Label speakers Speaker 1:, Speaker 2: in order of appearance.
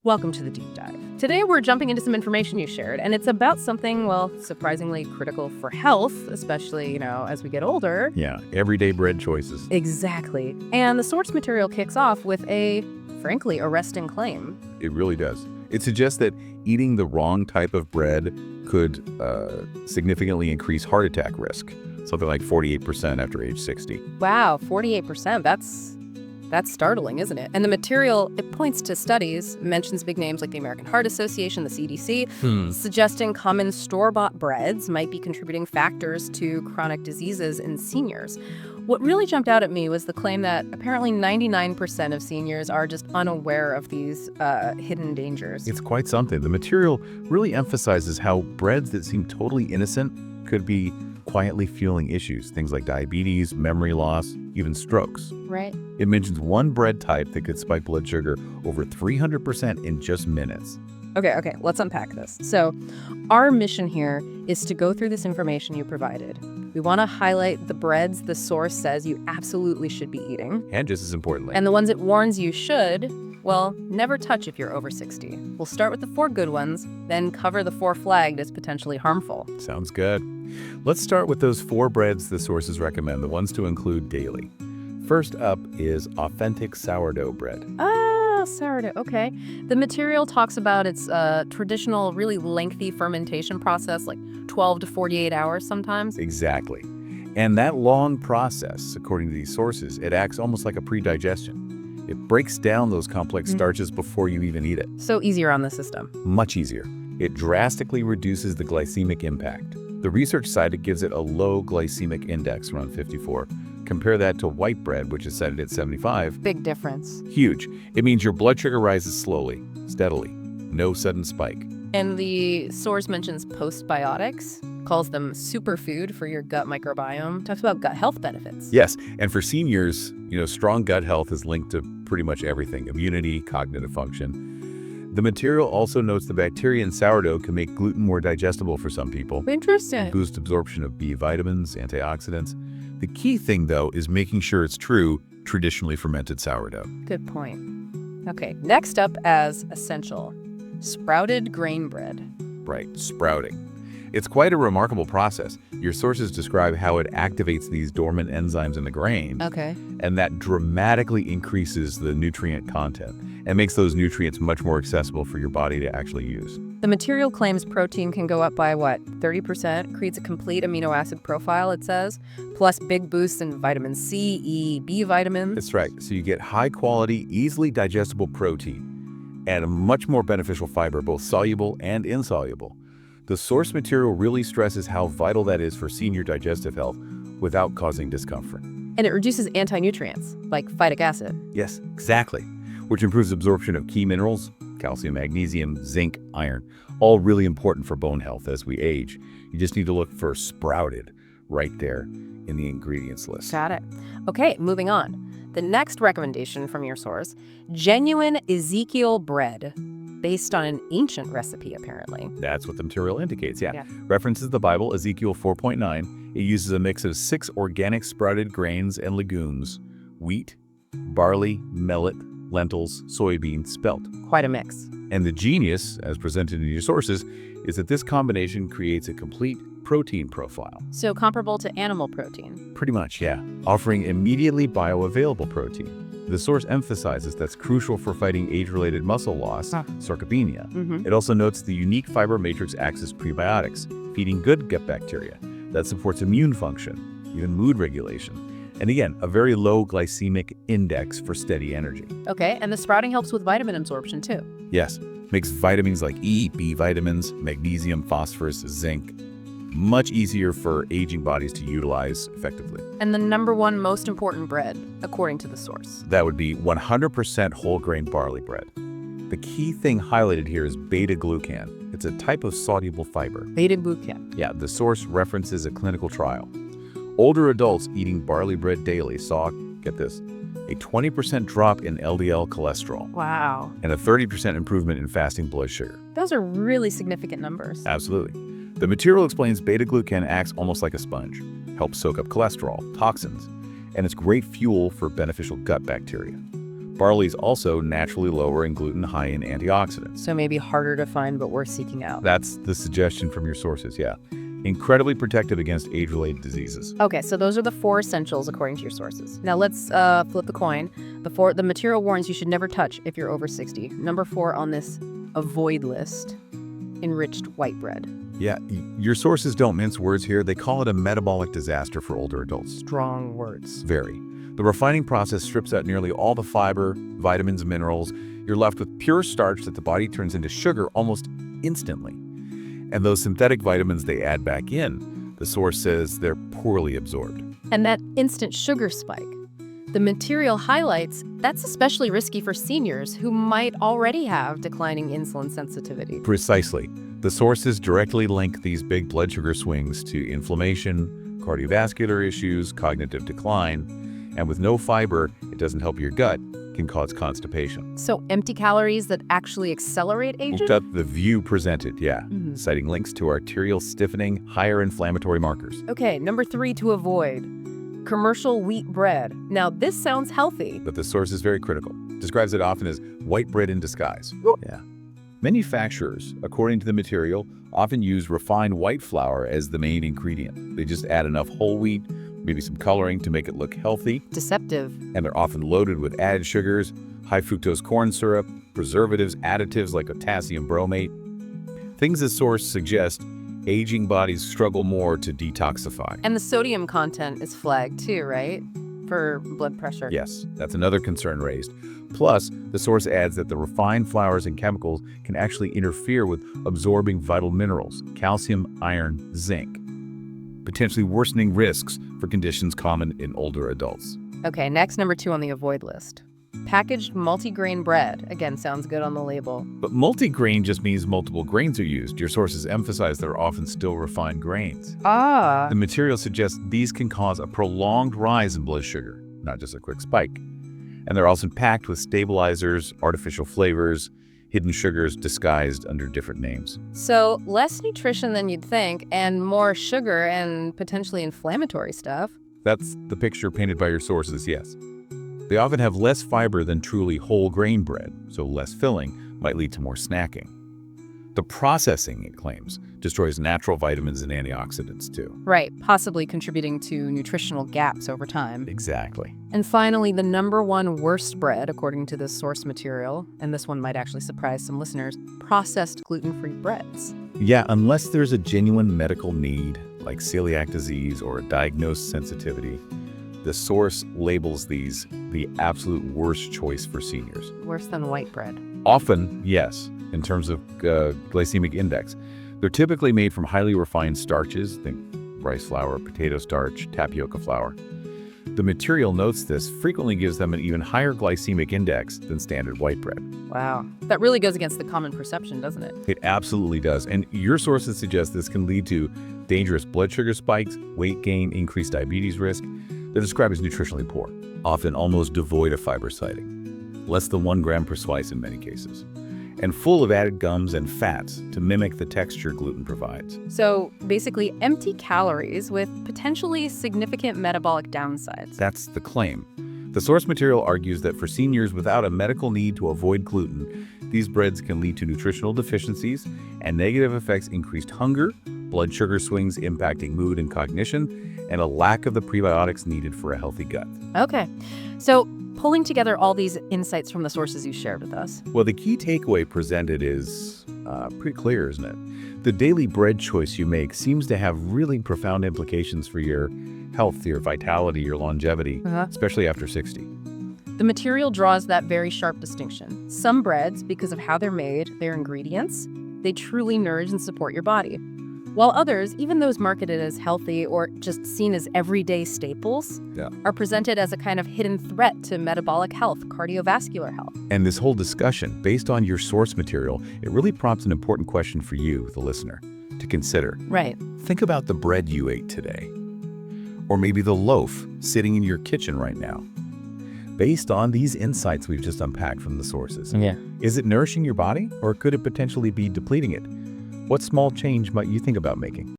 Speaker 1: Welcome to the deep dive. Today we're jumping into some information you shared, and it's about something, well, surprisingly critical for health, especially, as we get older.
Speaker 2: Yeah, everyday bread choices.
Speaker 1: Exactly. And the source material kicks off with a, frankly, arresting claim.
Speaker 2: It really does. It suggests that eating the wrong type of bread could significantly increase heart attack risk, something like 48% after age 60.
Speaker 1: Wow, 48%. That's startling, isn't it? And the material, it points to studies, mentions big names like the American Heart Association, the CDC, suggesting common store-bought breads might be contributing factors to chronic diseases in seniors. What really jumped out at me was the claim that apparently 99% of seniors are just unaware of these hidden dangers.
Speaker 2: It's quite something. The material really emphasizes how breads that seem totally innocent could be quietly fueling issues, things like diabetes, memory loss, even strokes.
Speaker 1: Right.
Speaker 2: It mentions one bread type that could spike blood sugar over 300% in just minutes.
Speaker 1: Okay, let's unpack this. So, our mission here is to go through this information you provided. We want to highlight the breads the source says you absolutely should be eating.
Speaker 2: And just as importantly.
Speaker 1: And the ones it warns you should, well, never touch if you're over 60. We'll start with the 4 good ones, then cover the 4 flagged as potentially harmful.
Speaker 2: Sounds good. Let's start with those 4 breads the sources recommend, the ones to include daily. First up is authentic sourdough bread.
Speaker 1: Sourdough, okay. The material talks about its traditional, really lengthy fermentation process, like 12 to 48 hours sometimes.
Speaker 2: Exactly. And that long process, according to these sources, it acts almost like a pre-digestion. It breaks down those complex starches before you even eat it.
Speaker 1: So easier on the system.
Speaker 2: Much easier. It drastically reduces the glycemic impact. The research cited gives it a low glycemic index, around 54. Compare that to white bread, which is cited at 75.
Speaker 1: Big difference.
Speaker 2: Huge. It means your blood sugar rises slowly, steadily. No sudden spike.
Speaker 1: And the source mentions postbiotics, calls them superfood for your gut microbiome, talks about gut health benefits.
Speaker 2: Yes, and for seniors, strong gut health is linked to pretty much everything: immunity, cognitive function. The material also notes the bacteria in sourdough can make gluten more digestible for some people.
Speaker 1: Interesting.
Speaker 2: Boost absorption of B vitamins, antioxidants. The key thing, though, is making sure it's true traditionally fermented sourdough.
Speaker 1: Good point. Okay, next up as essential, sprouted grain bread.
Speaker 2: Right, sprouting. It's quite a remarkable process. Your sources describe how it activates these dormant enzymes in the grain.
Speaker 1: Okay.
Speaker 2: And that dramatically increases the nutrient content and makes those nutrients much more accessible for your body to actually use.
Speaker 1: The material claims protein can go up by, 30%? Creates a complete amino acid profile, it says, plus big boosts in vitamin C, E, B vitamins.
Speaker 2: That's right. So you get high-quality, easily digestible protein and a much more beneficial fiber, both soluble and insoluble. The source material really stresses how vital that is for senior digestive health without causing discomfort.
Speaker 1: And it reduces anti-nutrients, like phytic acid.
Speaker 2: Yes, exactly, which improves absorption of key minerals, calcium, magnesium, zinc, iron, all really important for bone health as we age. You just need to look for sprouted right there in the ingredients list.
Speaker 1: Got it. Okay, moving on. The next recommendation from your source, genuine Ezekiel bread, based on an ancient recipe, apparently.
Speaker 2: That's what the material indicates, yeah. References the Bible, Ezekiel 4.9. It uses a mix of 6 organic sprouted grains and legumes: wheat, barley, millet, lentils, soybean, spelt.
Speaker 1: Quite a mix.
Speaker 2: And the genius, as presented in your sources, is that this combination creates a complete protein profile.
Speaker 1: So comparable to animal protein.
Speaker 2: Pretty much, yeah. Offering immediately bioavailable protein. The source emphasizes that's crucial for fighting age-related muscle loss, sarcopenia. It also notes the unique fiber matrix acts as prebiotics, feeding good gut bacteria. That supports immune function, even mood regulation. And again, a very low glycemic index for steady energy.
Speaker 1: Okay, and the sprouting helps with vitamin absorption too.
Speaker 2: Yes, makes vitamins like E, B vitamins, magnesium, phosphorus, zinc much easier for aging bodies to utilize effectively.
Speaker 1: And the number one most important bread, according to the source.
Speaker 2: That would be 100% whole grain barley bread. The key thing highlighted here is beta-glucan. It's a type of soluble fiber.
Speaker 1: Beta-glucan.
Speaker 2: Yeah, the source references a clinical trial. Older adults eating barley bread daily saw, get this, a 20% drop in LDL cholesterol.
Speaker 1: Wow.
Speaker 2: And a 30% improvement in fasting blood sugar.
Speaker 1: Those are really significant numbers.
Speaker 2: Absolutely. The material explains beta-glucan acts almost like a sponge, helps soak up cholesterol, toxins, and it's great fuel for beneficial gut bacteria. Barley is also naturally lower in gluten, high in antioxidants.
Speaker 1: So maybe harder to find, but worth seeking out.
Speaker 2: That's the suggestion from your sources, yeah. Incredibly protective against age-related diseases.
Speaker 1: Okay, so those are the 4 essentials according to your sources. Now let's flip the coin. The material warns you should never touch if you're over 60. Number 4 on this avoid list, enriched white bread.
Speaker 2: Yeah, your sources don't mince words here. They call it a metabolic disaster for older adults.
Speaker 1: Strong words.
Speaker 2: Very. The refining process strips out nearly all the fiber, vitamins, minerals. You're left with pure starch that the body turns into sugar almost instantly. And those synthetic vitamins they add back in, the source says they're poorly absorbed.
Speaker 1: And that instant sugar spike, the material highlights that's especially risky for seniors who might already have declining insulin sensitivity.
Speaker 2: Precisely. The sources directly link these big blood sugar swings to inflammation, cardiovascular issues, cognitive decline, and with no fiber, it doesn't help your gut, can cause constipation.
Speaker 1: So empty calories that actually accelerate aging?
Speaker 2: Looked up the View presented, yeah, citing links to arterial stiffening, higher inflammatory markers.
Speaker 1: Okay, number 3 to avoid, commercial wheat bread. Now this sounds healthy.
Speaker 2: But the source is very critical. Describes it often as white bread in disguise. Yeah. Manufacturers, according to the material, often use refined white flour as the main ingredient. They just add enough whole wheat, maybe some coloring to make it look healthy.
Speaker 1: Deceptive.
Speaker 2: And they're often loaded with added sugars, high fructose corn syrup, preservatives, additives like potassium bromate. Things the source suggests aging bodies struggle more to detoxify.
Speaker 1: And the sodium content is flagged too, right? For blood pressure.
Speaker 2: Yes, that's another concern raised. Plus, the source adds that the refined flours and chemicals can actually interfere with absorbing vital minerals, calcium, iron, zinc, potentially worsening risks for conditions common in older adults.
Speaker 1: Okay, next, number 2 on the avoid list. Packaged multigrain bread. Again, sounds good on the label.
Speaker 2: But multigrain just means multiple grains are used. Your sources emphasize they're often still refined grains.
Speaker 1: Ah.
Speaker 2: The material suggests these can cause a prolonged rise in blood sugar, not just a quick spike. And they're also packed with stabilizers, artificial flavors, hidden sugars disguised under different names.
Speaker 1: So less nutrition than you'd think, and more sugar and potentially inflammatory stuff.
Speaker 2: That's the picture painted by your sources, yes. They often have less fiber than truly whole grain bread, so less filling might lead to more snacking. The processing, it claims, destroys natural vitamins and antioxidants too.
Speaker 1: Right, possibly contributing to nutritional gaps over time.
Speaker 2: Exactly.
Speaker 1: And finally, the number 1 worst bread, according to this source material, and this one might actually surprise some listeners, processed gluten-free breads.
Speaker 2: Yeah, unless there's a genuine medical need, like celiac disease or a diagnosed sensitivity, the source labels these the absolute worst choice for seniors.
Speaker 1: Worse than white bread.
Speaker 2: Often, yes, in terms of glycemic index. They're typically made from highly refined starches, think rice flour, potato starch, tapioca flour. The material notes this frequently gives them an even higher glycemic index than standard white bread.
Speaker 1: Wow. That really goes against the common perception, doesn't it?
Speaker 2: It absolutely does. And your sources suggest this can lead to dangerous blood sugar spikes, weight gain, increased diabetes risk. They're described as nutritionally poor, often almost devoid of fiber citing, less than 1 gram per slice in many cases, and full of added gums and fats to mimic the texture gluten provides.
Speaker 1: So basically empty calories with potentially significant metabolic downsides.
Speaker 2: That's the claim. The source material argues that for seniors without a medical need to avoid gluten, these breads can lead to nutritional deficiencies and negative effects, increased hunger, blood sugar swings impacting mood and cognition, and a lack of the prebiotics needed for a healthy gut.
Speaker 1: Okay, so pulling together all these insights from the sources you shared with us.
Speaker 2: Well, the key takeaway presented is pretty clear, isn't it? The daily bread choice you make seems to have really profound implications for your health, your vitality, your longevity, especially after 60.
Speaker 1: The material draws that very sharp distinction. Some breads, because of how they're made, their ingredients, they truly nourish and support your body. While others, even those marketed as healthy or just seen as everyday staples, are presented as a kind of hidden threat to metabolic health, cardiovascular health.
Speaker 2: And this whole discussion, based on your source material, it really prompts an important question for you, the listener, to consider.
Speaker 1: Right.
Speaker 2: Think about the bread you ate today, or maybe the loaf sitting in your kitchen right now. Based on these insights we've just unpacked from the sources, is it nourishing your body, or could it potentially be depleting it? What small change might you think about making?